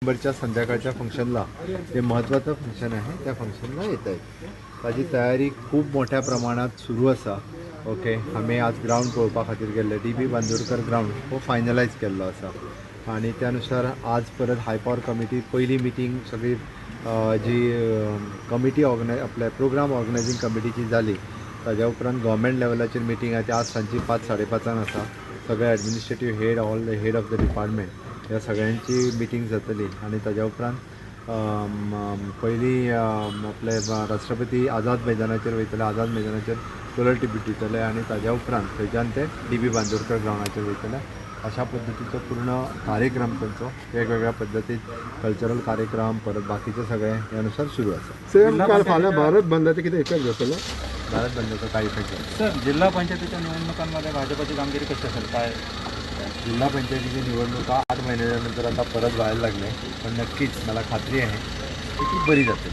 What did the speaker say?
डिसेंबरच्या संध्याकाळच्या फंक्शनला जे महत्त्वाचं फंक्शन आहे त्या फंक्शनला येत आहेत. ताजी तयारी खूप मोठ्या प्रमाणात सुरू असा. ओके, आम्ही आज ग्राउंड पळोवपा खातीर गेल्ले. DB बांदोडकर ग्राउंड हो फायनलायज केल्लो आसा आणि त्यानुसार आज परत हाय पॉवर कमिटी पहिली मिटींग सगळी जी कमिटी आपल्या प्रोग्राम ऑर्गनायझींग कमिटीची जाली. ताज्या उपरांत गव्हर्मेंट लेवलाचेर मिटींग आहे ती आज सांजची 5-5:30 आसा. सगळे administrative head, all the head of the department ह्या सगळ्यांची मिटींग जातली आणि ताज्या उपरांत पयली आपले राष्ट्रपती आझाद मैदानाचेर वयतले. आझाद मैदानाचेर सोलर ट्रिब्यूट दितले आणि ताज्या उपरांत थंयच्यान ते DB बांदोडकर ग्राउंडाचेर वयतले. अशा पद्दतीचो पूर्ण कार्यक्रम त्यांचो वेगवेगळ्या पद्दतीत कल्चरल कार्यक्रम परत बाकीचे सगळे यानुसार सुरू आसा. सेम काल फाल्यां भारत बंदाचे कितें इफेक्ट जातलो? भारत बंदचा काय इफेक्ट जाता? सर, जिल्हा पंचायतीच्या निवडणुकांमध्ये भाजपची कामगिरी कशी असेल काय? जिल्हा पंचायतीची निवडणुका 8 महिन्यानंतर आता परत व्हायला लागले, पण नक्कीच मला खात्री आहे की ती बरी जाते.